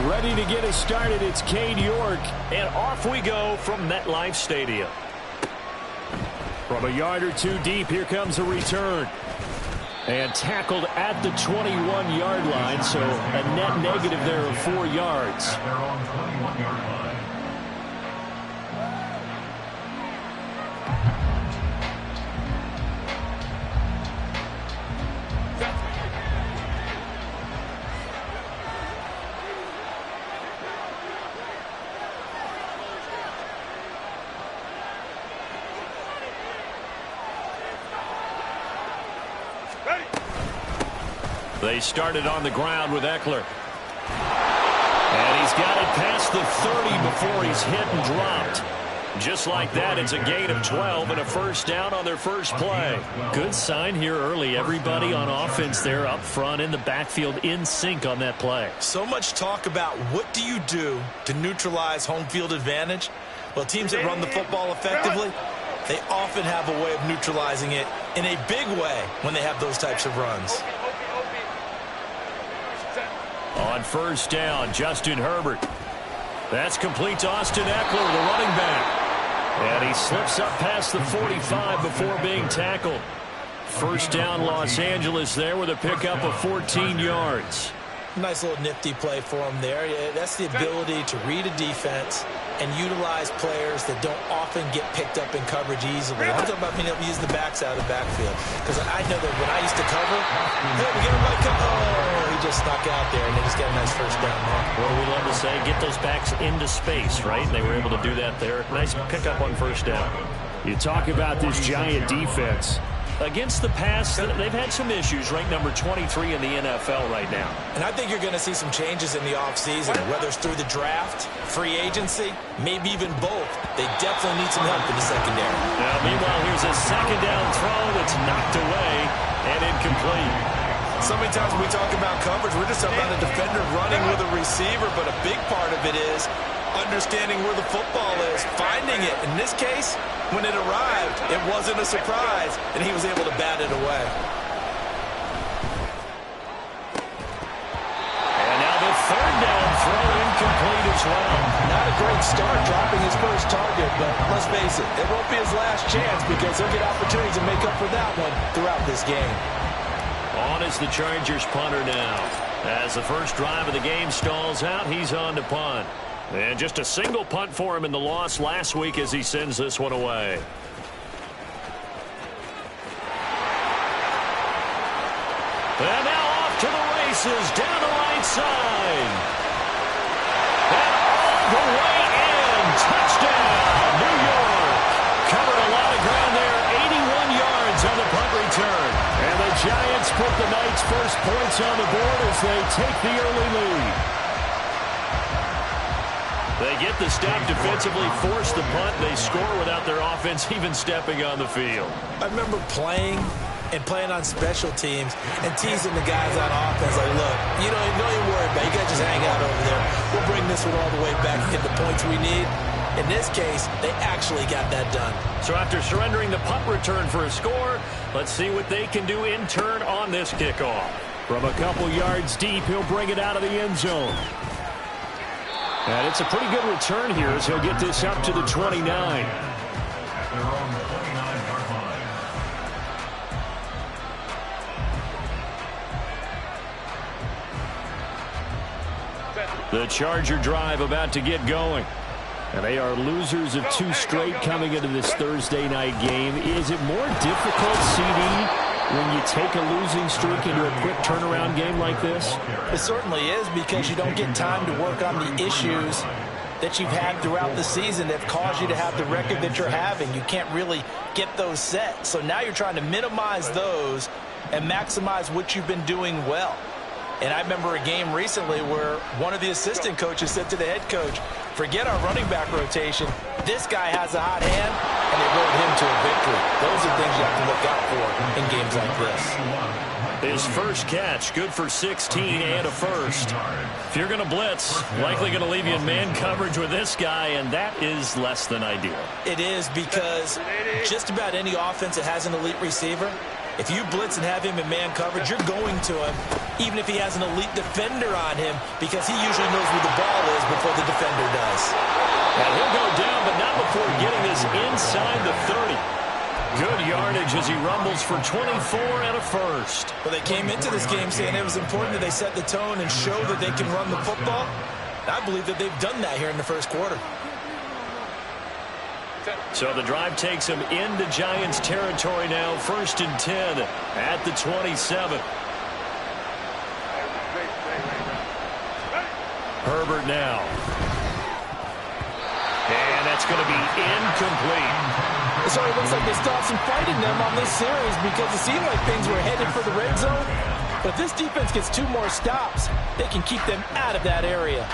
Ready to get us started, it's Cade York. And off we go from MetLife Stadium. From a yard or two deep, here comes a return. And tackled at the 21-yard line, so a net negative there of 4 yards. At their own 21-yard line. They started on the ground with Ekeler. And he's got it past the 30 before he's hit and dropped. Just like that, it's a gain of 12 and a first down on their first play. Good sign here early. Everybody on offense there up front in the backfield in sync on that play. So much talk about what do you do to neutralize home field advantage? Well, teams that run the football effectively, they often have a way of neutralizing it in a big way when they have those types of runs. On first down, Justin Herbert. That's complete to Austin Ekeler, the running back. And he slips up past the 45 before being tackled. First down, Los Angeles there with a pickup of 14 yards. Nice little nifty play for him there. That's the ability to read a defense and utilize players that don't often get picked up in coverage easily. I'm talking about being able to use the backs out of the backfield. Because I know that when I used to cover, hey, we get him right cover. Oh, he just snuck out there, and they just got a nice first down there. Well, we love to say, get those backs into space, right? And they were able to do that there. Nice pickup on first down. You talk about this Giant defense. Against the pass, they've had some issues, ranked number 23 in the NFL right now. And I think you're going to see some changes in the offseason, whether it's through the draft, free agency, maybe even both. They definitely need some help in the secondary. Now, meanwhile, here's a second down throw that's knocked away and incomplete. So many times when we talk about coverage, we're just talking about a defender running with a receiver, but a big part of it is understanding where the football is, finding it. In this case, when it arrived, it wasn't a surprise, and he was able to bat it away. And now the third down throw incomplete as well. Not a great start dropping his first target, but let's face it, it won't be his last chance because he'll get opportunities to make up for that one throughout this game. On is the Chargers punter now. As the first drive of the game stalls out, he's on to punt. And just a single punt for him in the loss last week as he sends this one away. And now off to the races down the right side. And all the way in. Touchdown, New York. Covered a lot of ground there. 81 yards on the punt return. And the Giants put the night's first points on the board as they take the early lead. They get the stop defensively, force the punt. They score without their offense even stepping on the field. I remember playing on special teams and teasing the guys on offense like, look, don't even worry about it. You guys just hang out over there. We'll bring this one all the way back and get the points we need. In this case, they actually got that done. So after surrendering the punt return for a score, let's see what they can do in turn on this kickoff. From a couple yards deep, he'll bring it out of the end zone. And it's a pretty good return here as he'll get this up to the 29. At their own 29-yard line. The Charger drive about to get going. And they are losers of 2 straight coming into this Thursday night game. Is it more difficult, CD, when you take a losing streak into a quick turnaround game like this? It certainly is because you don't get time to work on the issues that you've had throughout the season that have caused you to have the record that you're having. You can't really get those set. So now you're trying to minimize those and maximize what you've been doing well. And I remember a game recently where one of the assistant coaches said to the head coach, forget our running back rotation. This guy has a hot hand, and they rode him to a victory. Those are things you have to look out for in games like this. His first catch, good for 16 and a first. If you're going to blitz, likely going to leave you in man coverage with this guy, and that is less than ideal. It is because just about any offense that has an elite receiver, If you blitz and have him in man coverage, you're going to him, even if he has an elite defender on him, because he usually knows where the ball is before the defender does. And he'll go down, but not before getting this inside the 30. Good yardage as he rumbles for 24 and a first. Well, they came into this game saying it was important that they set the tone and show that they can run the football. I believe that they've done that here in the first quarter. So the drive takes him into Giants territory now. 1st and 10 at the 27. Herbert now. And that's going to be incomplete. So it looks like they still have some fight in them on this series because it seemed like things were headed for the red zone. But if this defense gets 2 more stops, they can keep them out of that area.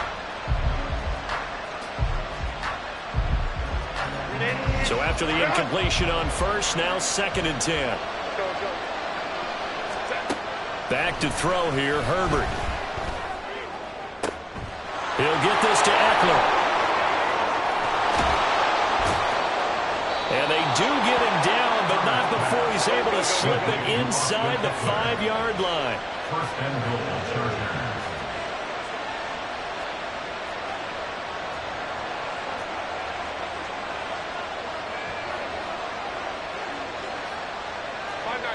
So after the incompletion on first, now 2nd and 10. Back to throw here, Herbert. He'll get this to Eckler. And they do get him down, but not before he's able to slip it inside the 5-yard line. 1st and goal, Chargers.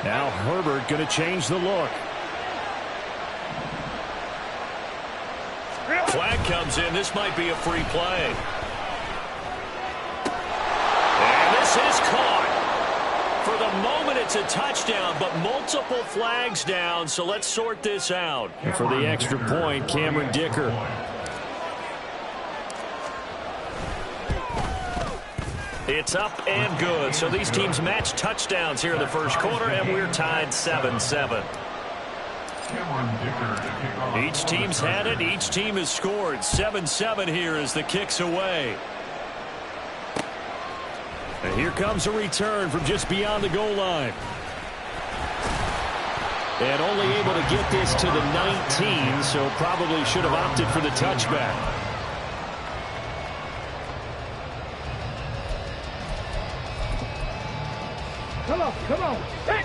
Now Herbert going to change the look. Flag comes in. This might be a free play. This is caught. For the moment, it's a touchdown, but multiple flags down, so let's sort this out. And for the extra point, Cameron Dicker. It's up and good. So these teams match touchdowns here in the first quarter, and we're tied 7-7. Each team's had it. Each team has scored. 7-7 here as the kick's away. And here comes a return from just beyond the goal line. And only able to get this to the 19, so probably should have opted for the touchback. Come on. Hey.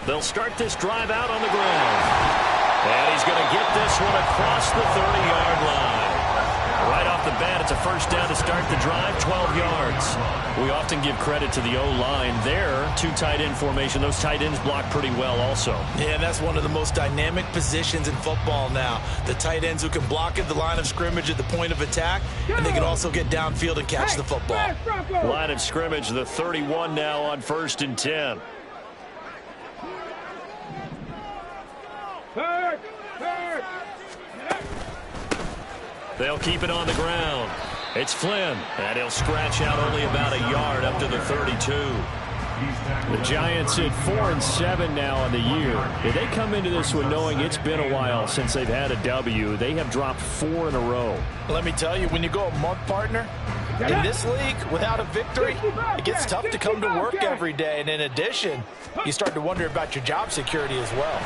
They'll start this drive out on the ground. And he's going to get this one across the 30-yard line. Right off the bat, it's a first down to start the drive, 12 yards. We often give credit to the O-line there. 2 tight end formation. Those tight ends block pretty well also. Yeah, and that's one of the most dynamic positions in football now. The tight ends who can block at the line of scrimmage at the point of attack, and they can also get downfield and catch the football. Line of scrimmage, the 31 now on 1st and 10. They'll keep it on the ground. It's Flynn, and he'll scratch out only about a yard up to the 32. The Giants at 4-7 now on the year. They come into this one knowing it's been a while since they've had a W. They have dropped 4 in a row. Let me tell you, when you go a month, partner, in this league, without a victory, it gets tough to come to work every day. And in addition, you start to wonder about your job security as well.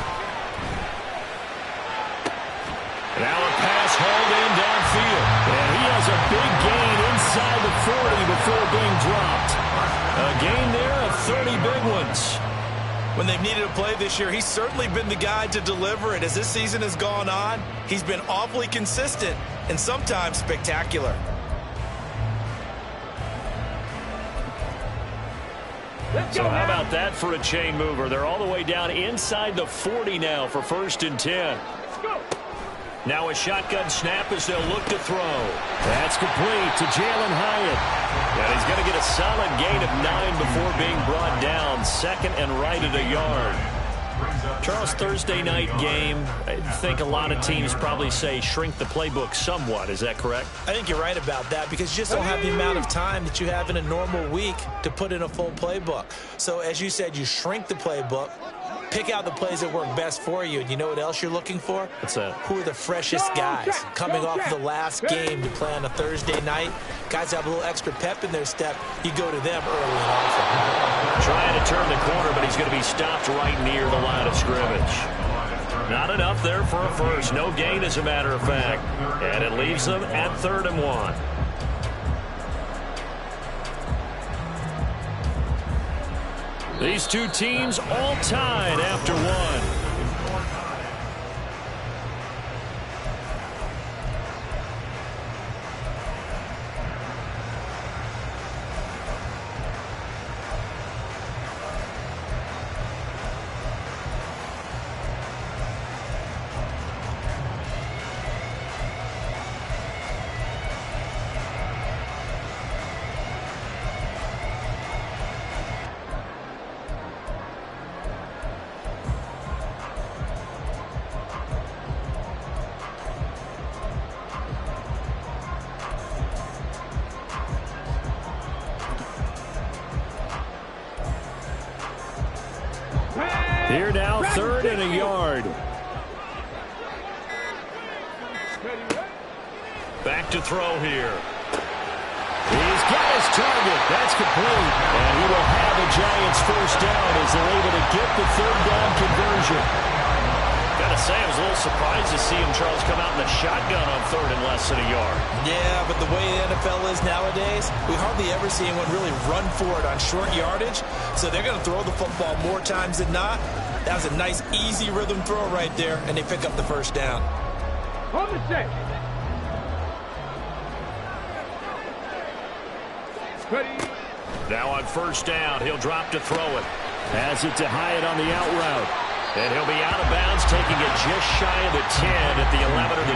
Now a pass hauled in downfield. And he has a big gain inside the 40 before being dropped. A gain there of 30 big ones. When they've needed a play this year, he's certainly been the guy to deliver it. As this season has gone on, he's been awfully consistent and sometimes spectacular. So how about that for a chain mover? They're all the way down inside the 40 now for 1st and 10. Now a shotgun snap as they'll look to throw. That's complete to Jalen Hyatt. And he's going to get a solid gain of 9 before being brought down. 2nd and right at a yard. Charles, Thursday night game, I think a lot of teams probably say shrink the playbook somewhat. Is that correct? I think you're right about that because you just don't have the amount of time that you have in a normal week to put in a full playbook. So as you said, you shrink the playbook. Pick out the plays that work best for you. And you know what else you're looking for? What's that? Who are the freshest guys coming off the last game to play on a Thursday night? Guys have a little extra pep in their step. You go to them early and often. Trying to turn the corner, but he's going to be stopped right near the line of scrimmage. Not enough there for a first. No gain, as a matter of fact. And it leaves them at 3rd and 1. These two teams all tied after one. Here now, 3rd and a yard. Back to throw here. He's got his target. That's complete. And he will have the Giants first down as they're able to get the 3rd down conversion. Gotta say, I was a little surprised to see him, Charles, come out in the shotgun on 3rd and less than a yard. Yeah, but the way the NFL is nowadays, we hardly ever see anyone really run for it on short yardage. So they're going to throw the football more times than not. That was a nice, easy rhythm throw right there, and they pick up the first down. On the check. Ready. Now on first down, he'll drop to throw it. Has it to Hyatt on the out route. And he'll be out of bounds, taking it just shy of the 10 at the 11 or the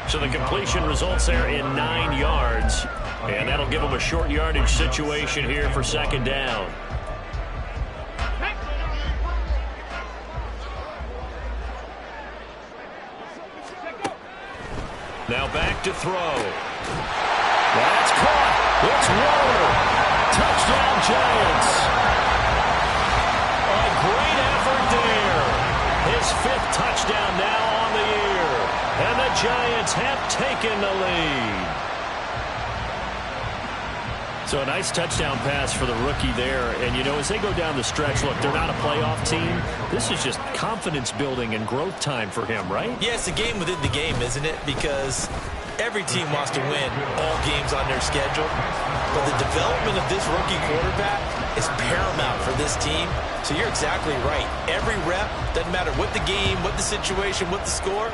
12. So the completion results there in 9 yards. And that'll give him a short yardage situation here for 2nd down. Now back to throw. That's caught. It's Waller. Touchdown Giants. A great effort there. His 5th touchdown now on the year. And the Giants have taken the lead. So a nice touchdown pass for the rookie there. And, you know, as they go down the stretch, look, they're not a playoff team. This is just confidence building and growth time for him, right? Yeah, it's a game within the game, isn't it? Because every team wants to win all games on their schedule. But the development of this rookie quarterback is paramount for this team. So you're exactly right. Every rep, doesn't matter what the game, what the situation, what the score,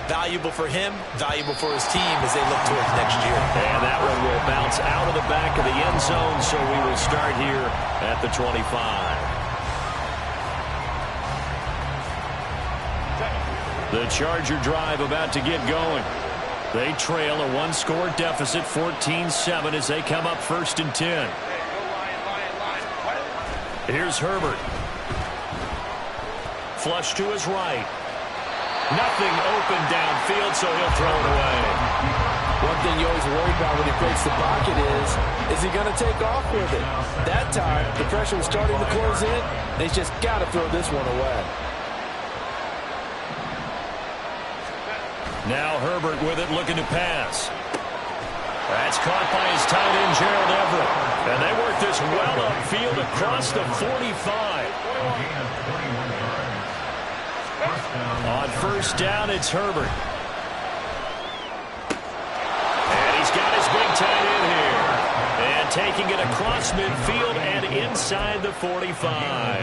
valuable for him, valuable for his team as they look towards next year. And that one will bounce out of the back of the end zone, so we will start here at the 25. The Charger drive about to get going. They trail a 1-score deficit, 14-7, as they come up 1st and 10. Here's Herbert. Flush to his right. Nothing open downfield, so he'll throw it away. One thing you always worry about when he breaks the pocket is he going to take off with it? That time, the pressure was starting to close in, and he's just got to throw this one away. Now Herbert with it, looking to pass. That's caught by his tight end, Gerald Everett. And they work this well upfield across the 45. On first down, it's Herbert. And he's got his big tight end here. And taking it across midfield and inside the 45.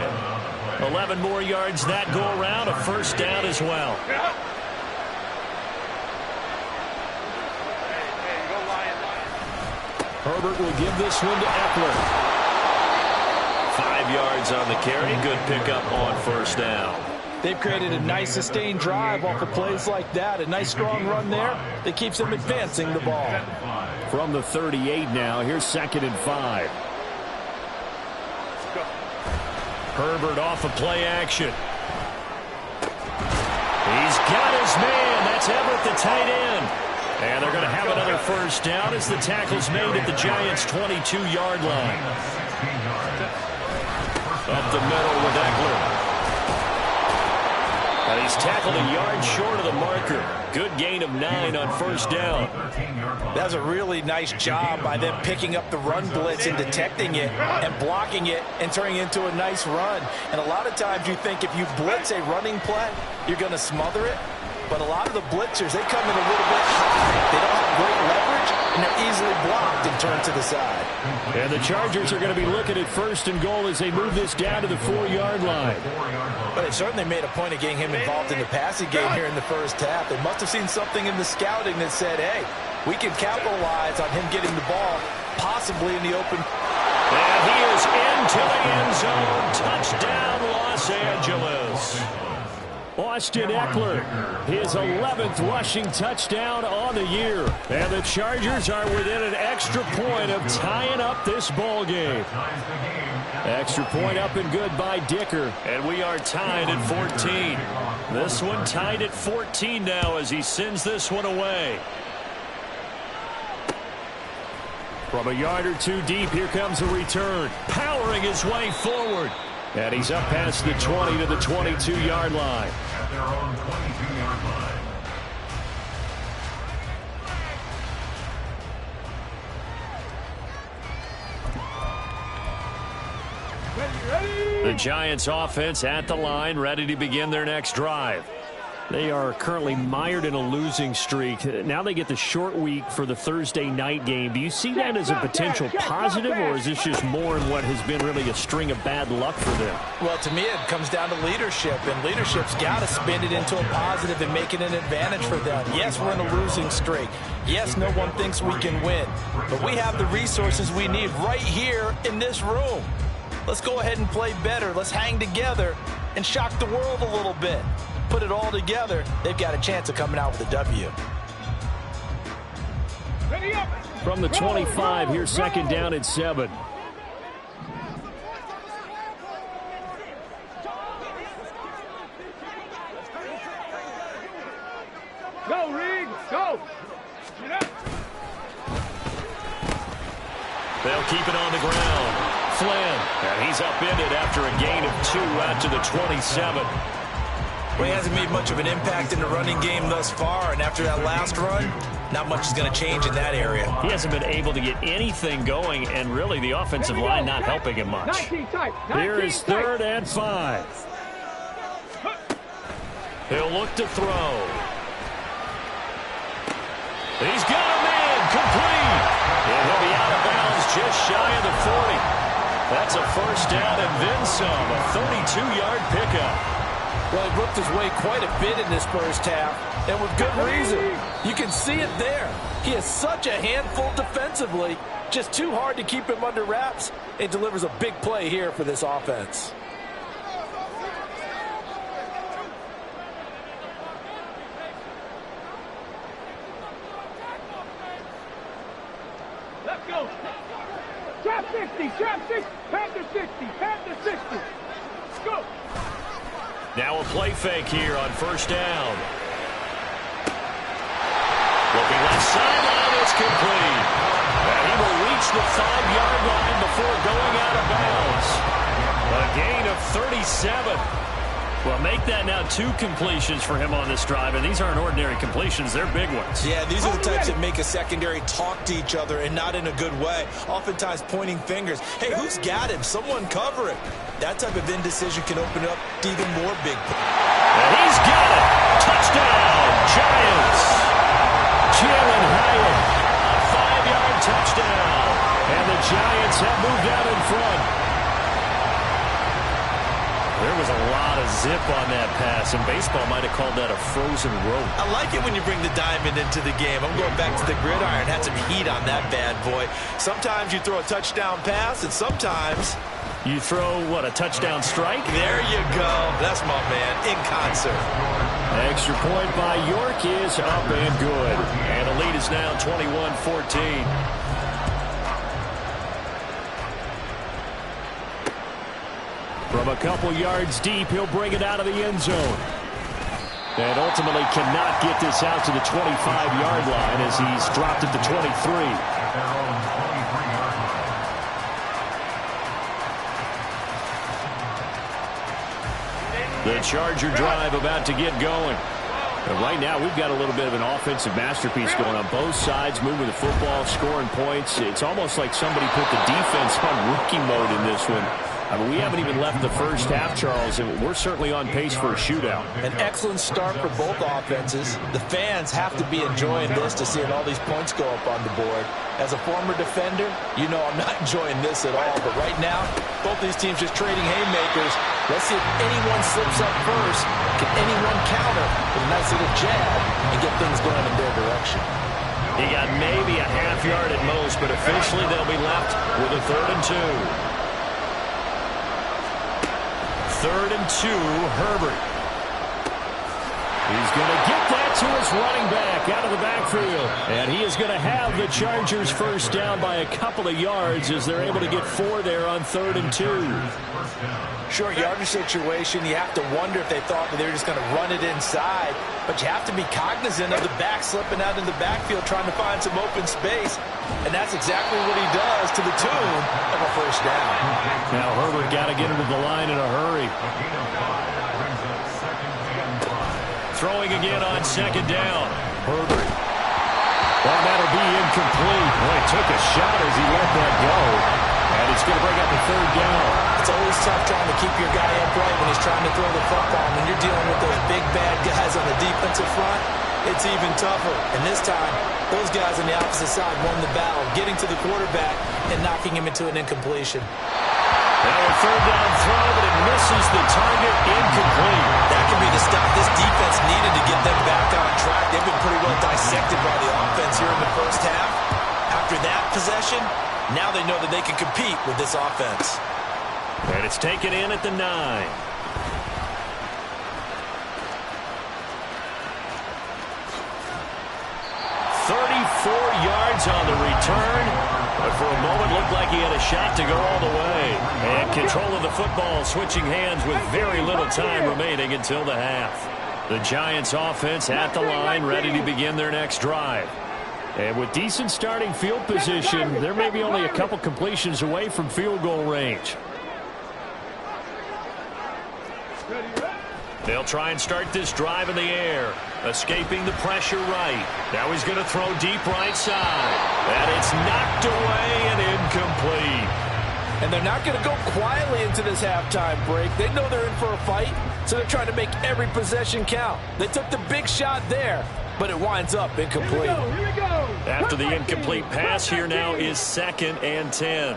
11 more yards that go around, a first down as well. Herbert will give this one to Eckler. 5 yards on the carry. Good pickup on first down. They've created a nice sustained drive off of plays like that. A nice strong run there that keeps them advancing the ball. From the 38 now, here's 2nd and 5. Herbert off of play action. He's got his man. That's Everett, the tight end. And they're going to have another first down as the tackle's made at the Giants' 22-yard line. Up the middle with Eckler. And he's tackled a yard short of the marker. Good gain of 9 on first down. That was a really nice job by them picking up the run blitz and detecting it and blocking it and turning it into a nice run. And a lot of times you think if you blitz a running play, you're going to smother it. But a lot of the blitzers, they come in a little bit high. They don't have great leverage. catch, and they're easily blocked and turned to the side. And the Chargers are going to be looking at 1st and goal as they move this down to the 4-yard line. But they've certainly made a point of getting him involved in the passing game here in the first half. They must have seen something in the scouting that said, hey, we can capitalize on him getting the ball, possibly in the open. And he is into the end zone. Touchdown, Los Angeles. Austin Eckler, his 11th rushing touchdown on the year. And the Chargers are within an extra point of tying up this ball game. Extra point up and good by Dicker. And we are tied at 14. This one tied at 14 now as he sends this one away. From a yard or two deep, here comes a return. Powering his way forward. And he's up past the 20 to the 22-yard line. At their own 22-yard line. The Giants offense at the line, ready to begin their next drive. They are currently mired in a losing streak. Now they get the short week for the Thursday night game. Do you see that as a potential positive, or is this just more in what has been really a string of bad luck for them? Well, to me, it comes down to leadership, and leadership's got to spin it into a positive and make it an advantage for them. Yes, we're in a losing streak. Yes, no one thinks we can win, but we have the resources we need right here in this room. Let's go ahead and play better. Let's hang together and shock the world a little bit. Put it all together, they've got a chance of coming out with a W. From the 25, here's 2nd down and 7. Go, Reed, go! They'll keep it on the ground. Flynn, and he's upended after a gain of 2 out to the 27. Well, he hasn't made much of an impact in the running game thus far, and after that last run, not much is going to change in that area. He hasn't been able to get anything going, and really the offensive line not helping him much. Here is 3rd and 5. He'll look to throw. He's got a man complete. And he'll be out of bounds just shy of the 40. That's a 1st down and then some, a 32-yard pickup. Well, he worked his way quite a bit in this first half, and with good reason. You can see it there. He is such a handful defensively, just too hard to keep him under wraps, and delivers a big play here for this offense. Let's go. Trap 60, trap 60, Panther 60, Panther 60. Go. Now a play fake here on 1st down. Looking left sideline, it's complete. And he will reach the 5-yard line before going out of bounds. A gain of 37. Well, make that now 2 completions for him on this drive, and these aren't ordinary completions. They're big ones. Yeah, these are the types that make a secondary talk to each other and not in a good way, oftentimes pointing fingers. Hey, who's got him? Someone cover it. That type of indecision can open up to even more big. And he's got it. Touchdown, Giants. Jalen Hyatt, A 5-yard touchdown. and the Giants have moved out in front. There was a lot of zip on that pass, and baseball might have called that a frozen rope. I like it when you bring the diamond into the game. I'm going back to the gridiron. Had some heat on that bad boy. Sometimes you throw a touchdown pass, and sometimes You throw, what, a touchdown strike? there you go. That's my man in concert. Extra point by York is up and good. And the lead is now 21-14. From a couple yards deep, he'll bring it out of the end zone. And ultimately cannot get this out to the 25-yard line as he's dropped it to 23. At their own 23-yard line. The Charger drive about to get going. And right now, we've got a little bit of an offensive masterpiece going on both sides, moving the football, scoring points. It's almost like somebody put the defense on rookie mode in this one. I mean, we haven't even left the first half, Charles, and we're certainly on pace for a shootout. An excellent start for both offenses. The fans have to be enjoying this to seeing all these points go up on the board. As a former defender, you know I'm not enjoying this at all. But right now, both these teams just trading haymakers. Let's see if anyone slips up first. Can anyone counter with a nice little jab and get things going in their direction? He got maybe a half yard at most, but officially they'll be left with a 3rd and 2. 3rd and 2, Herbert. He's going to get that to his running back out of the backfield. And he is going to have the Chargers first down by a couple of yards as they're able to get 4 there on 3rd and 2. Short yardage situation, you have to wonder if they thought that they were just going to run it inside. But you have to be cognizant of the back slipping out in the backfield trying to find some open space. And that's exactly what he does to the tune of a first down. Now Herbert got to get into the line in a hurry. Throwing again on 2nd down. Herbert. Well, that'll be incomplete. Boy, took a shot as he let that go. And it's going to bring up a 3rd down. It's always tough trying to keep your guy upright when he's trying to throw the football. When you're dealing with those big, bad guys on the defensive front, it's even tougher. And this time, those guys on the opposite side won the battle, getting to the quarterback and knocking him into an incompletion. Now a 3rd down throw, but it misses the target, incomplete. That could be the stop this defense needed to get them back on track. They've been pretty well dissected by the offense here in the first half. After that possession, now they know that they can compete with this offense. And it's taken in at the 9. 34 yards on the return, but for a moment looked like he had a shot to go all the way. And control of the football switching hands with very little time remaining until the half. The Giants offense at the line, ready to begin their next drive. And with decent starting field position, they're maybe only a couple completions away from field goal range. They'll try and start this drive in the air, escaping the pressure right. Now he's going to throw deep right side. And it's knocked away and incomplete. And they're not going to go quietly into this halftime break. They know they're in for a fight, so they're trying to make every possession count. They took the big shot there, but it winds up incomplete. Here we go. After the incomplete pass, here now is 2nd and 10.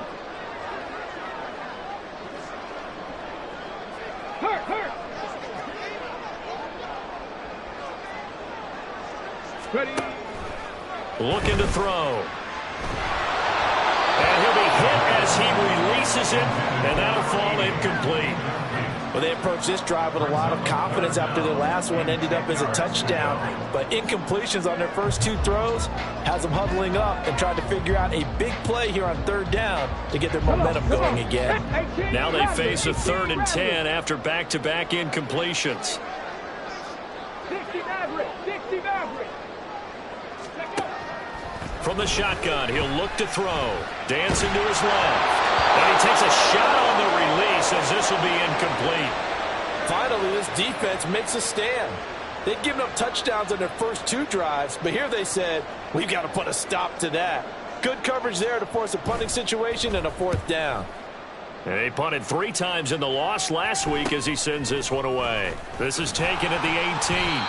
Hurt. Ready. Looking to throw. And he'll be hit as he releases it, and that'll fall incomplete. Well, they approached this drive with a lot of confidence after their last one ended up as a touchdown. But incompletions on their first 2 throws has them huddling up and trying to figure out a big play here on 3rd down to get their momentum going again. Now they face a 3rd and 10 after back-to-back incompletions. 60 Maverick. From the shotgun, he'll look to throw. Dancing to his left. And he takes a shot on the release as this will be incomplete. Finally, this defense makes a stand. They'd given up touchdowns on their first 2 drives, but here they said, we've got to put a stop to that. Good coverage there to force a punting situation and a 4th down. And they punted 3 times in the loss last week as he sends this one away. This is taken at the 18.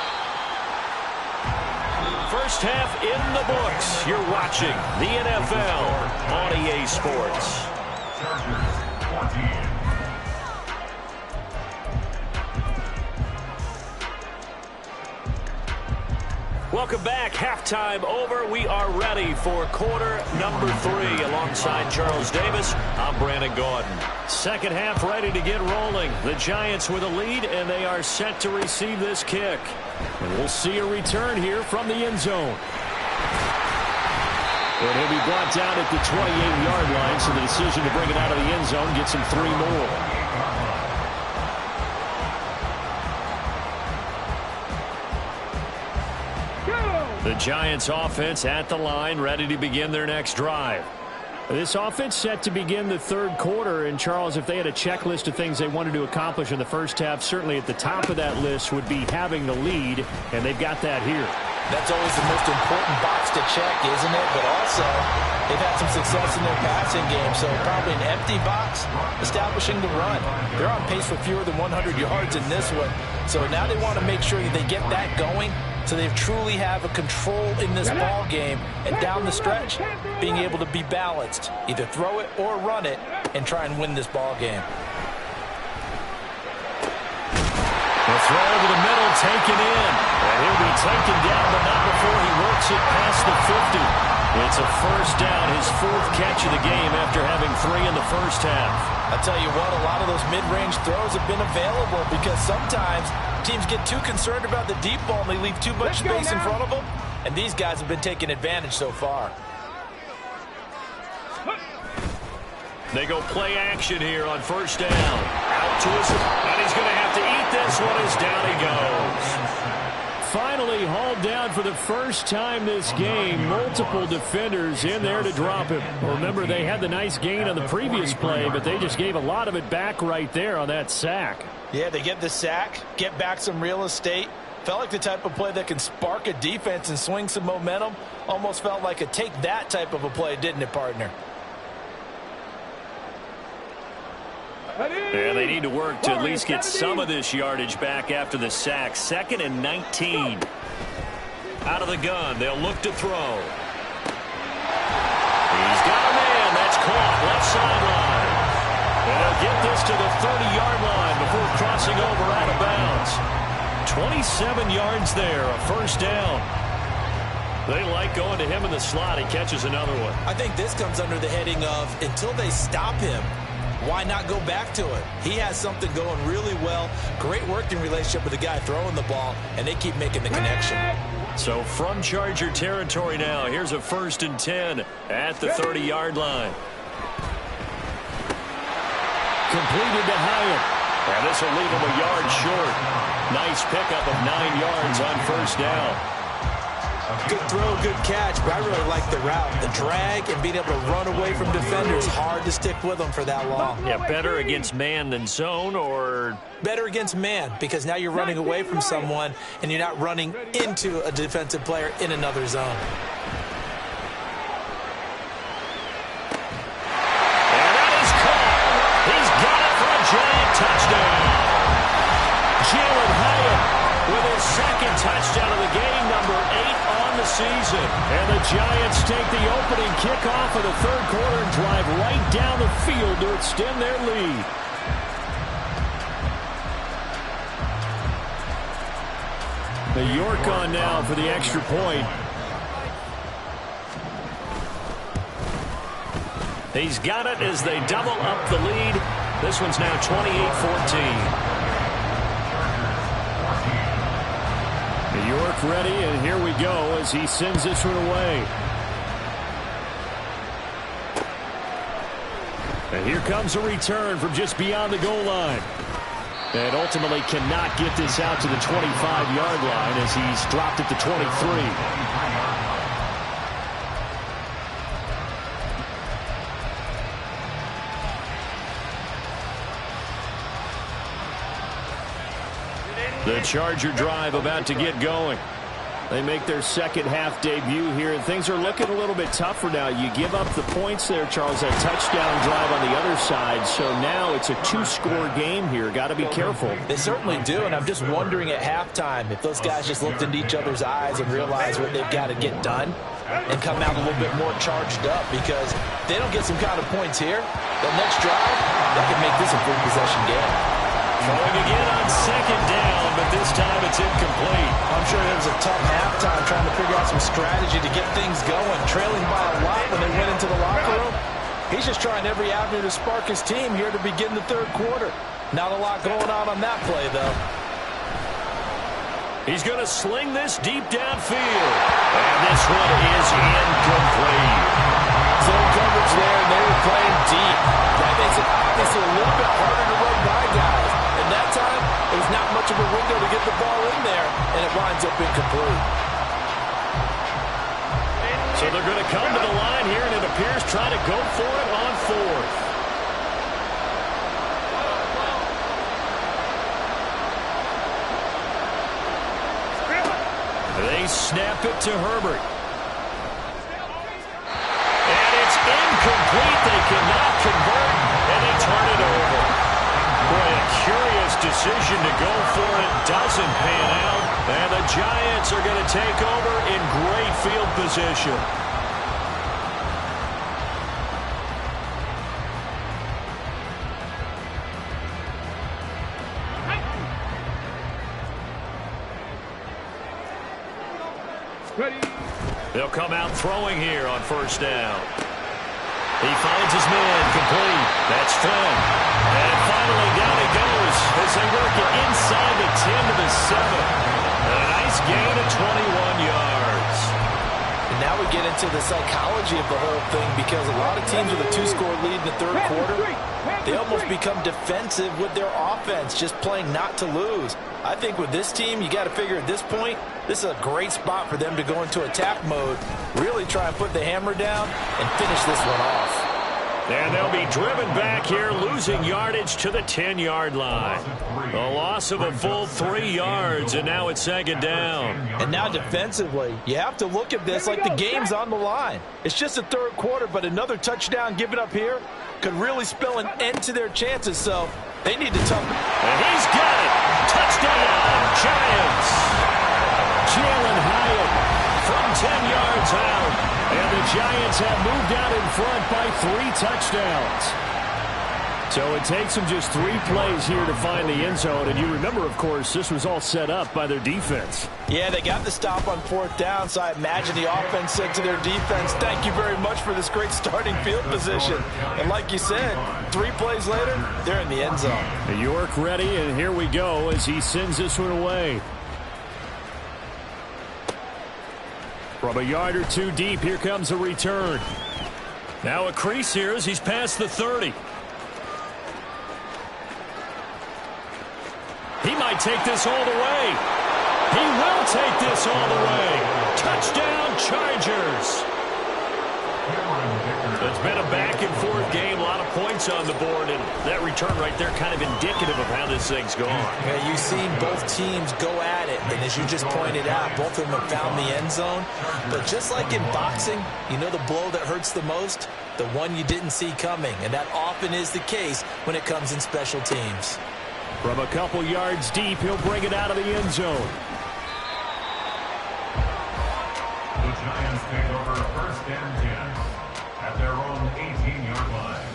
First half in the books. You're watching the NFL on EA Sports. Chargers 14. Welcome back. Halftime over. We are ready for quarter number 3. Alongside Charles Davis, I'm Brandon Gaudin. Second half ready to get rolling. The Giants with a lead, and they are set to receive this kick. And we'll see a return here from the end zone. And he'll be brought down at the 28-yard line, so the decision to bring it out of the end zone gets him 3 more. The Giants offense at the line, ready to begin their next drive. This offense set to begin the 3rd quarter, and Charles, if they had a checklist of things they wanted to accomplish in the first half, certainly at the top of that list would be having the lead, and they've got that here. That's always the most important box to check, isn't it? But also, They've had some success in their passing game, so probably an empty box, establishing the run. They're on pace for fewer than 100 yards in this one, so now they want to make sure that they get that going so they truly have a control in this ball game, and down the stretch, being able to be balanced, either throw it or run it, and try and win this ball game. The throw over the middle, taken in. And he'll be taken down, but not before he works it past the 50. It's a first down, his 4th catch of the game after having 3 in the first half. I'll tell you what, a lot of those mid-range throws have been available because sometimes teams get too concerned about the deep ball and they leave too much space in front of them. And these guys have been taking advantage so far. They go play action here on first down. Out to his, and he's going to have to eat this one as down he goes. Finally hauled down for the first time this game. Multiple defenders in there to drop him. Remember, they had the nice gain on the previous play, but they just gave a lot of it back right there on that sack. Yeah, they get the sack, get back some real estate. Felt like the type of play that can spark a defense and swing some momentum. Almost felt like a take that type of a play, didn't it, partner? And they need to work to at least get some of this yardage back after the sack. 2nd and 19. Out of the gun, they'll look to throw. He's got a man. That's caught. Left sideline. And they'll get this to the 30-yard line before crossing over out of bounds. 27 yards there, a first down. They like going to him in the slot. He catches another one. I think this comes under the heading of until they stop him, why not go back to it? He has something going really well. Great working relationship with the guy throwing the ball, and they keep making the connection. So from Charger territory now, here's a 1st and 10 at the 30-yard line. Completed to Hyatt. And this will leave him a yard short. Nice pickup of 9 yards on first down. Good throw, good catch, but I really like the route. The drag and being able to run away from defenders, hard to stick with them for that long. Yeah, better against man than zone, or? Better against man, because now you're running away from someone and you're not running into a defensive player in another zone. And that is caught. He's got it for a giant touchdown. Jalen Hyatt with his 2nd touchdown of the game, number 8 on the season. And the Giants take the opening kickoff of the 3rd quarter and drive right down the field to extend their lead. The York on now for the extra point. He's got it as they double up the lead. This one's now 28-14. York ready, and here we go as he sends this one away. And here comes a return from just beyond the goal line. And ultimately cannot get this out to the 25-yard line as he's dropped at the 23. The Charger drive about to get going. They make their second half debut here, and things are looking a little bit tougher now. You give up the points there, Charles, that touchdown drive on the other side. So now it's a 2-score game here. Got to be careful. They certainly do, and I'm just wondering at halftime if those guys just looked into each other's eyes and realized what they've got to get done and come out a little bit more charged up, because if they don't get some kind of points here, the next drive, that could make this a full possession game. Throwing again on 2nd down, but this time it's incomplete. I'm sure it was a tough halftime trying to figure out some strategy to get things going. Trailing by a lot when they went into the locker room. He's just trying every avenue to spark his team here to begin the 3rd quarter. Not a lot going on that play, though. He's going to sling this deep downfield. And this one is incomplete. Zone coverage there, and they were playing deep. That makes it obviously a little bit harder to run by guys. And that time, there's not much of a window to get the ball in there, and it winds up incomplete. So they're going to come to the line here, and it appears trying to go for it on 4th. They snap it to Herbert. And incomplete. They cannot convert, and they turn it over. Boy, a curious decision to go for it. Doesn't pan out. And the Giants are going to take over in great field position. Ready. They'll come out throwing here on first down. He finds his man complete. That's Flynn. And finally down he goes as they work it inside the 10 to the 7. A nice gain of 21 yards. And now we get into the psychology of the whole thing, because a lot of teams with a 2-score lead in the third quarter, they almost become defensive with their offense, just playing not to lose. I think with this team, you got to figure at this point, this is a great spot for them to go into attack mode, really try and put the hammer down and finish this one off. And they'll be driven back here, losing yardage to the 10-yard line. A loss of a full 3 yards, and now it's second down. And now defensively, you have to look at this like the game's on the line. It's just the third quarter, but another touchdown given up here could really spell an end to their chances, so they need to tough. And he's got it. Touchdown, Giants. Jalen Hyatt from 10 yards out. And the Giants have moved out in front by 3 touchdowns. So it takes them just 3 plays here to find the end zone. And you remember, of course, this was all set up by their defense. Yeah, they got the stop on 4th down, so I imagine the offense said to their defense, thank you very much for this great starting field position. And like you said, 3 plays later, they're in the end zone. York ready, and here we go as he sends this one away. From a yard or 2 deep, here comes a return. Now a crease here as he's past the 30. He might take this all the way. He will take this all the way. Touchdown, Chargers. It's been a back-and-forth game, a lot of points on the board, and that return right there kind of indicative of how this thing's gone. Yeah, you've seen both teams go at it, and as you just pointed out, both of them have found the end zone. But just like in boxing, you know the blow that hurts the most? The one you didn't see coming, and that often is the case when it comes in special teams. From a couple yards deep, he'll bring it out of the end zone. The Giants take over first and 10 at their own 18-yard line.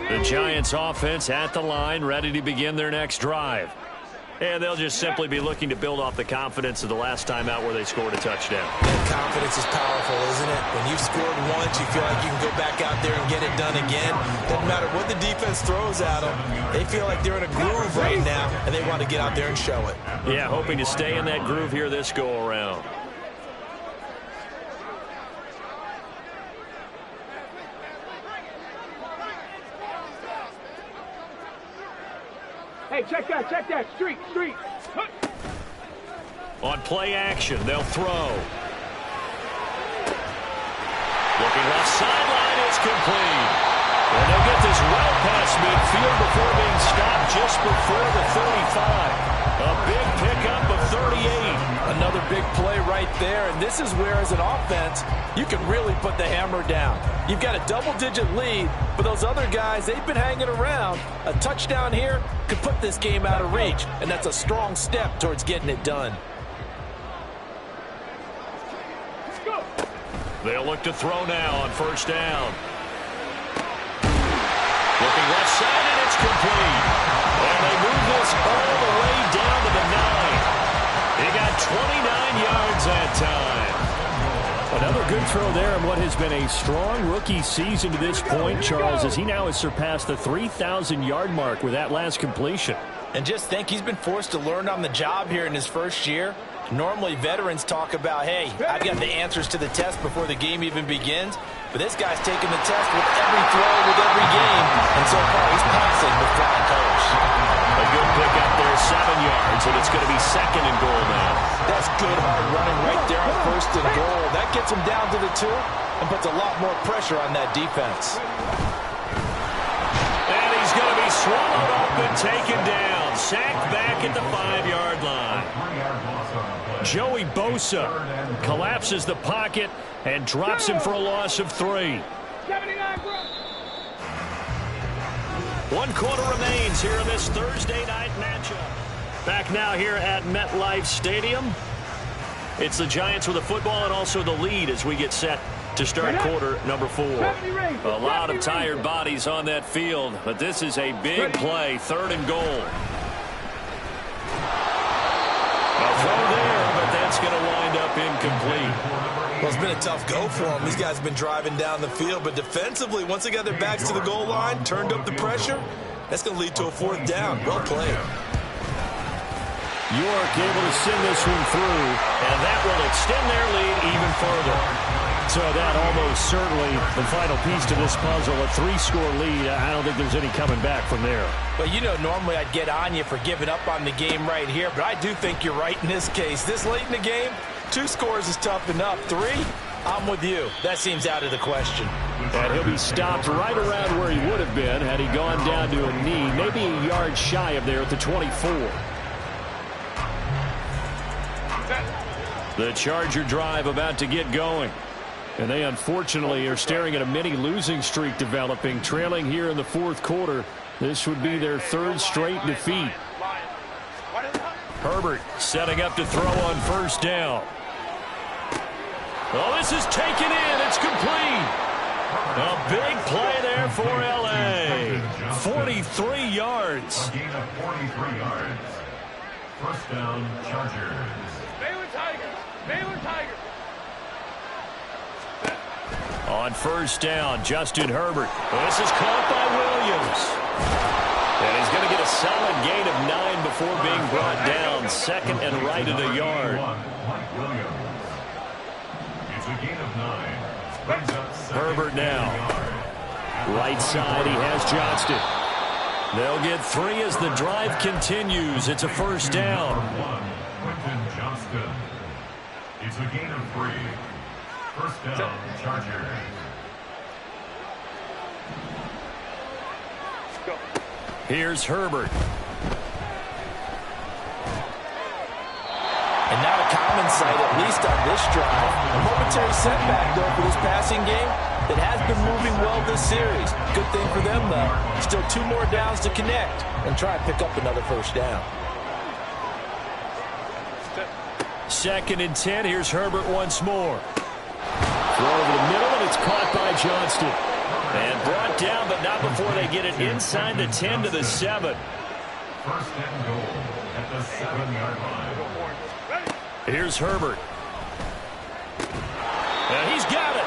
The Giants offense at the line, ready to begin their next drive. And they'll just simply be looking to build off the confidence of the last time out where they scored a touchdown. That confidence is powerful, isn't it? When you've scored once, you feel like you can go back out there and get it done again. Doesn't matter what the defense throws at them. They feel like they're in a groove right now, and they want to get out there and show it. Yeah, hoping to stay in that groove here this go-around. Hey, check that. Street. On play action, they'll throw. Looking left sideline, it's complete. And they'll get this well past midfield before being stopped just before the 35. A big pickup of 38. Another big play right there, and this is where, as an offense, you can really put the hammer down. You've got a double-digit lead, but those other guys, they've been hanging around. A touchdown here could put this game out of reach, and that's a strong step towards getting it done. They'll look to throw now on first down. Looking left side, and it's complete. And they move this all the way down to the 9. He got 29 yards that time. Another good throw there in what has been a strong rookie season to this point, Charles, as he now has surpassed the 3,000-yard mark with that last completion. And just think, he's been forced to learn on the job here in his first year. Normally, veterans talk about, hey, I've got the answers to the test before the game even begins. But this guy's taking the test with every throw, with every game. And so far, he's passing with flying colors. A good pickup there, 7 yards, and it's going to be second and goal now. That's good hard running right there on first and goal. That gets him down to the 2 and puts a lot more pressure on that defense. swallowed up and taken down. Sacked back at the 5-yard line. Joey Bosa collapses the pocket and drops him for a loss of 3. 79, bro. 1 quarter remains here in this Thursday night matchup. Back now here at MetLife Stadium. It's the Giants with the football and also the lead as we get set to start quarter number 4. A lot of tired bodies on that field, but this is a big play, 3rd and goal. A throw there, but that's going to wind up incomplete. Well, it's been a tough go for them. These guys have been driving down the field, but defensively, once they got their backs to the goal line, turned up the pressure, that's going to lead to a 4th down. Well played. York able to send this one through, and that will extend their lead even further. So that almost certainly the final piece to this puzzle, a 3-score lead. I don't think there's any coming back from there. Well, you know, normally I'd get on you for giving up on the game right here, but I do think you're right in this case. This late in the game, 2 scores is tough enough. 3, I'm with you. That seems out of the question. And he'll be stopped right around where he would have been had he gone down to a knee, maybe a yard shy of there at the 24. The Charger drive about to get going. And they unfortunately are staring at a mini losing streak developing, trailing here in the 4th quarter. This would be their 3rd straight defeat. Herbert setting up to throw on 1st down. Oh, this is taken in. It's complete. A big play there for L.A. 43 yards. A gain of 43 yards. 1st down, Chargers. Baylor Tigers. Baylor Tigers. On 1st down, Justin Herbert. This is caught by Williams. And he's going to get a solid gain of 9 before being brought down. 2nd and right at a yard. It's a gain of 9. Herbert now. Right side, he has Johnston. They'll get 3 as the drive continues. It's a 1st down. Quentin Johnston. It's a gain of 3. 1st down, Chargers. Here's Herbert. And now a common sight, at least on this drive. A momentary setback, though, for this passing game that has been moving well this series. Good thing for them, though. Still 2 more downs to connect and try and pick up another 1st down. 2nd and 10. Here's Herbert once more. Throw over the middle, and it's caught by Johnston. And brought down, but not before they get it inside the 10 to the 7. 1st and goal at the 7-yard line. Here's Herbert. And he's got it.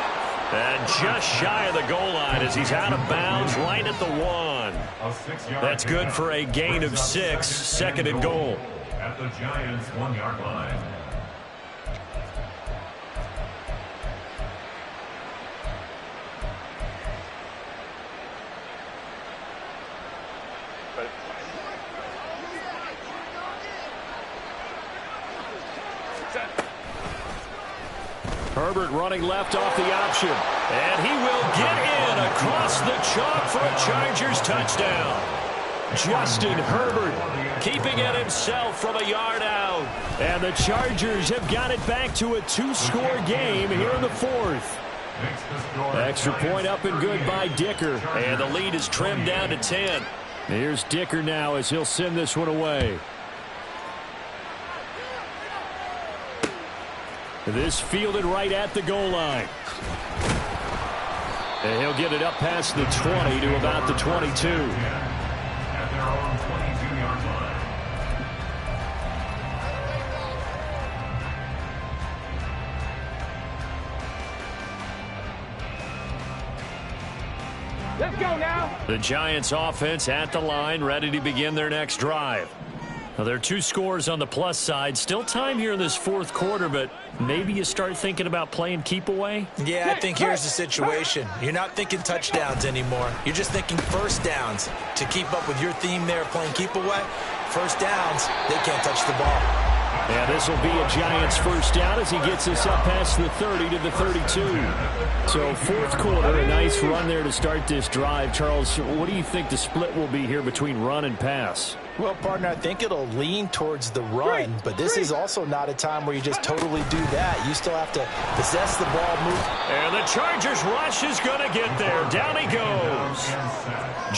And just shy of the goal line as he's out of bounds right at the 1. A 6-yard That's good for a gain of 6. 2nd and goal. At the Giants' 1-yard line. Herbert running left off the option. And he will get in across the chalk for a Chargers touchdown. Justin Herbert keeping it himself from a yard out. And the Chargers have got it back to a 2-score game here in the 4th. Extra point up and good by Dicker. And the lead is trimmed down to 10. Here's Dicker now as he'll send this one away. This fielded right at the goal line. And he'll get it up past the 20 to about the 22. At their own 22-yard line. Let's go now. The Giants offense at the line, ready to begin their next drive. Now, there are 2 scores on the plus side. Still time here in this 4th quarter, but maybe you start thinking about playing keep away? Yeah, I think here's the situation. You're not thinking touchdowns anymore. You're just thinking 1st downs. To keep up with your theme there, playing keep away, 1st downs, they can't touch the ball. And this will be a Giants first down as he gets us up past the 30 to the 32. So fourth quarter, a nice run there to start this drive. Charles, what do you think the split will be here between run and pass? Well, partner, I think it'll lean towards the run, but this is also not a time where you just totally do that. You still have to possess the ball, move. And the Chargers rush is going to get there. Down he goes.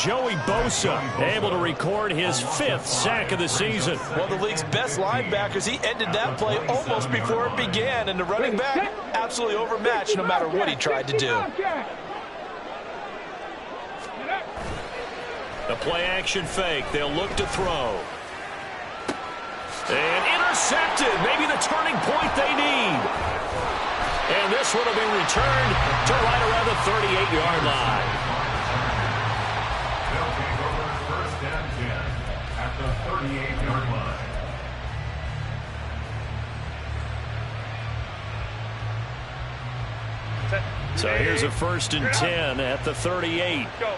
Joey Bosa able to record his 5th sack of the season. One of the league's best linebackers. He ended that play almost before it began, and the running back absolutely overmatched no matter what he tried to do. The play-action fake. They'll look to throw. And intercepted. Maybe the turning point they need. And this one will be returned to right around the 38-yard line. They'll take over first and 10 at the 38-yard line. So here's a first and 10 at the 38. Go.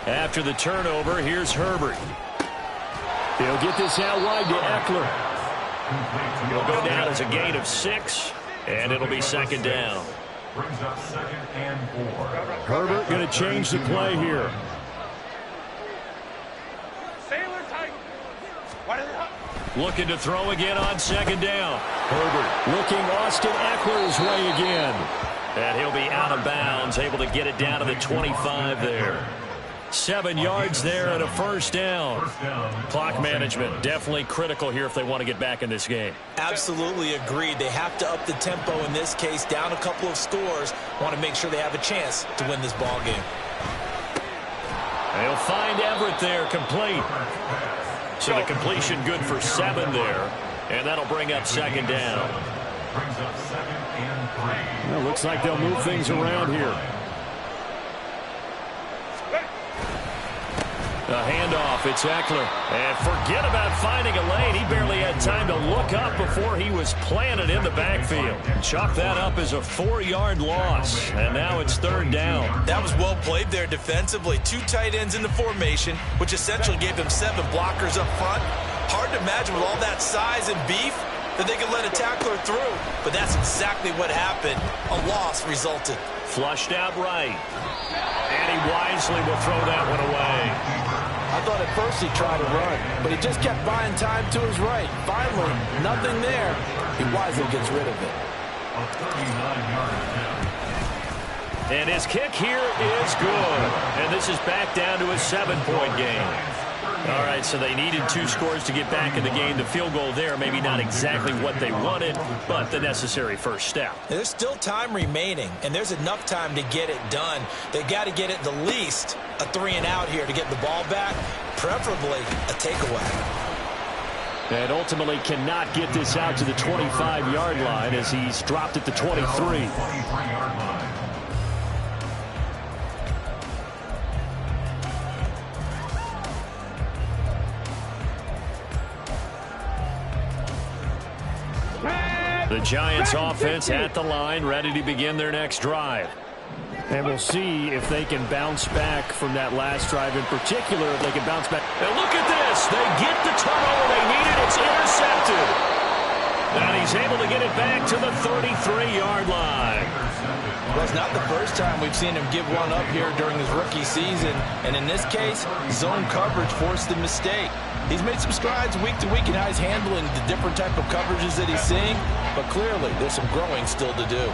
After the turnover, here's Herbert. He'll get this out wide to Eckler. He'll go down as a gain of 6, and it'll be second down. Brings up second and 4. Herbert going to change the play here. Sailor tight. What is it? Looking to throw again on second down. Herbert looking Austin Eckler's way again. And he'll be out of bounds, able to get it down to the 25 there. 7 yards there and a first down. Clock management definitely critical here if they want to get back in this game. Absolutely agreed. They have to up the tempo in this case, down a couple of scores. Want to make sure they have a chance to win this ball game. They'll find Everett there, complete. So the completion good for 7 there, and that'll bring up second down. Brings up second and 3. Well, looks like they'll move things around here. A handoff, it's Eckler. And forget about finding a lane. He barely had time to look up before he was planted in the backfield. Chalk that up as a 4-yard loss. And now it's third down. That was well played there defensively. 2 tight ends in the formation, which essentially gave them 7 blockers up front. Hard to imagine with all that size and beef that they could let a tackler through. But that's exactly what happened. A loss resulted. Flushed out right. And he wisely will throw that one away. I thought at first he tried to run, but he just kept buying time to his right. Finally, nothing there. He wisely gets rid of it. A 39-yard attempt. And his kick here is good. And this is back down to a 7-point game. All right, so they needed 2 scores to get back in the game. The field goal there, maybe not exactly what they wanted, but the necessary first step. There's still time remaining, and there's enough time to get it done. They got to get at the least a 3-and-out here to get the ball back, preferably a takeaway. And ultimately cannot get this out to the 25-yard line as he's dropped at the 23. 23-yard line. The Giants offense at the line, ready to begin their next drive. And we'll see if they can bounce back from that last drive, in particular, if they can bounce back. And look at this. They get the turnover they needed. It's intercepted. And he's able to get it back to the 33-yard line. Well, it's not the first time we've seen him give one up here during his rookie season. And in this case, zone coverage forced the mistake. He's made some strides week to week in how he's handling the different type of coverages that he's seeing. But clearly, there's some growing still to do.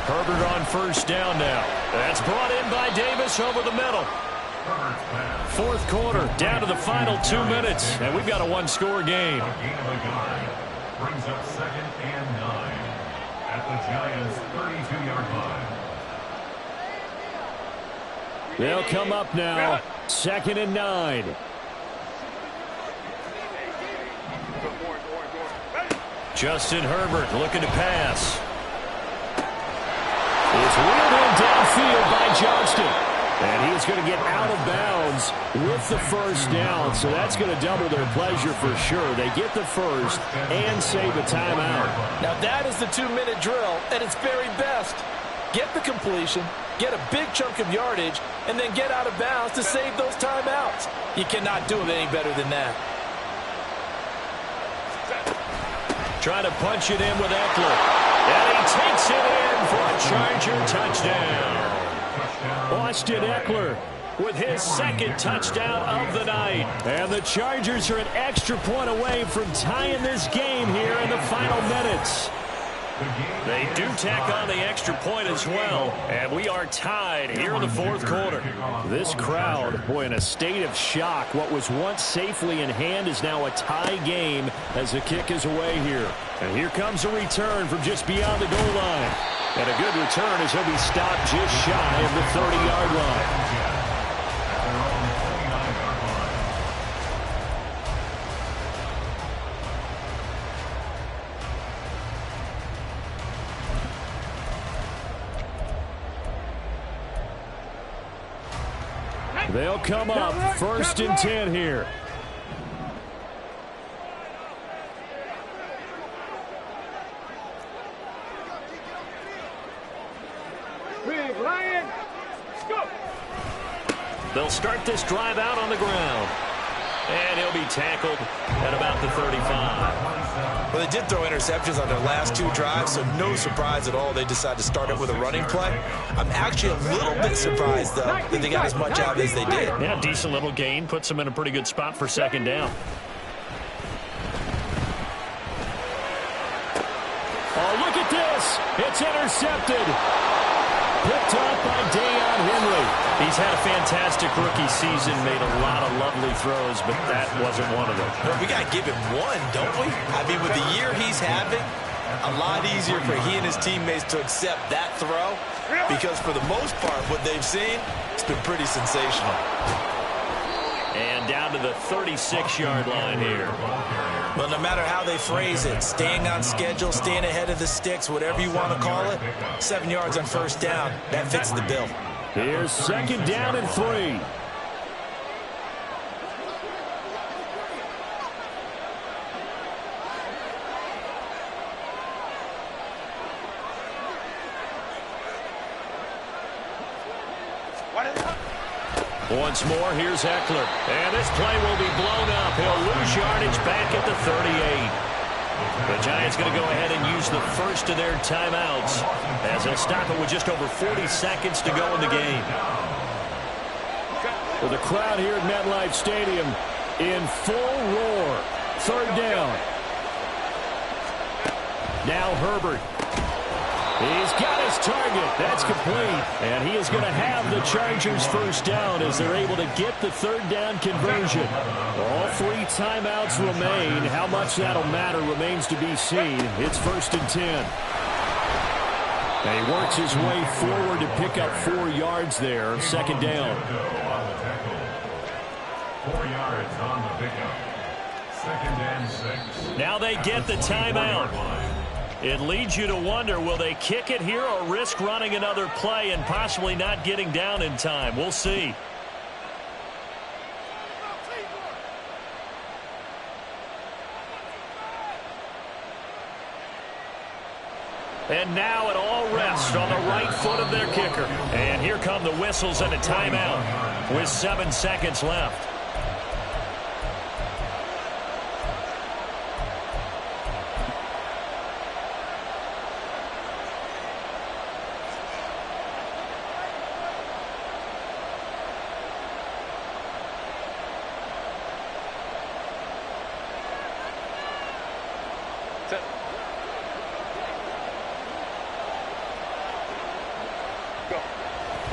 Herbert on first down now. That's brought in by Davis over the middle. Fourth quarter, down to the final 2 minutes, and we've got a 1-score game. A gain of a yard. Brings up second and 9 at the Giants' 32-yard line. They'll come up now, 2nd and 9. Justin Herbert looking to pass. It's wheeled in downfield by Johnston. And he's going to get out of bounds with the first down, so that's going to double their pleasure for sure. They get the first and save a timeout. Now that is the 2-minute drill at its very best. Get the completion, get a big chunk of yardage, and then get out of bounds to save those timeouts. You cannot do it any better than that. Trying to punch it in with Eckler. And he takes it in for a Charger touchdown. Austin Eckler with his second touchdown of the night. And the Chargers are an extra point away from tying this game here in the final minutes. They do tack on the extra point as well, and we are tied here in the fourth quarter. This crowd, boy, in a state of shock. What was once safely in hand is now a tie game as the kick is away here. And here comes a return from just beyond the goal line. And a good return as he'll be stopped just shy of the 30-yard line. They'll come up first and 10 here. Big Lion, go! They'll start this drive out on the ground. And he'll be tackled at about the 35. Well, they did throw interceptions on their last two drives, so no surprise at all they decided to start it with a running play. I'm actually a little bit surprised, though, that they got as much out as they did. Yeah, decent little gain. Puts them in a pretty good spot for second down. Oh, look at this. It's intercepted. Picked up by Deion Henry. He's had a fantastic rookie season, made a lot of lovely throws, but that wasn't one of them. Well, we got to give him one, don't we? I mean, with the year he's having, a lot easier for he and his teammates to accept that throw because for the most part, what they've seen, it's been pretty sensational. And down to the 36-yard line here. Well, no matter how they phrase it, staying on schedule, staying ahead of the sticks, whatever you want to call it, 7 yards on first down, that fits the bill. Here's second down and 3. Once more, here's Eckler. And this play will be blown up. He'll lose yardage back at the 38. The Giants going to go ahead and use the first of their timeouts as they'll stop it with just over 40 seconds to go in the game. With the crowd here at MetLife Stadium in full roar. Third down. Now Herbert. He's got his target. That's complete. And he is going to have the Chargers first down as they're able to get the third down conversion. All 3 timeouts remain. How much that'll matter remains to be seen. It's first and 10. And he works his way forward to pick up 4 yards there. Second down. 4 yards on the pickup. Second and 6. Now they get the timeout. It leads you to wonder, will they kick it here or risk running another play and possibly not getting down in time? We'll see. And now it all rests on the right foot of their kicker. And here come the whistles and a timeout with 7 seconds left.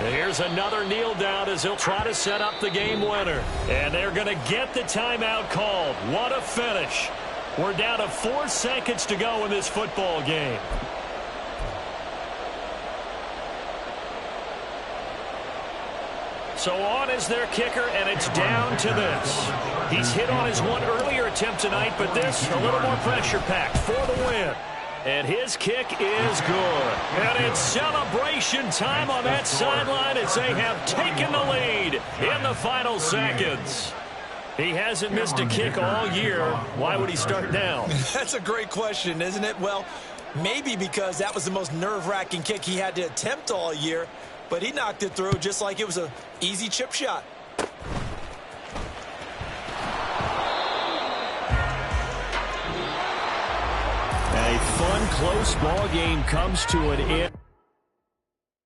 Here's another kneel down as he'll try to set up the game winner. And they're going to get the timeout called. What a finish. We're down to 4 seconds to go in this football game. So on is their kicker, and it's down to this. He's hit on his one earlier attempt tonight, but this a little more pressure-packed for the win. And his kick is good. And it's celebration time on that sideline as they have taken the lead in the final seconds. He hasn't missed a kick all year. Why would he start now? That's a great question, isn't it? Well, maybe because that was the most nerve-wracking kick he had to attempt all year, but he knocked it through just like it was an easy chip shot. A fun, close ball game comes to an end.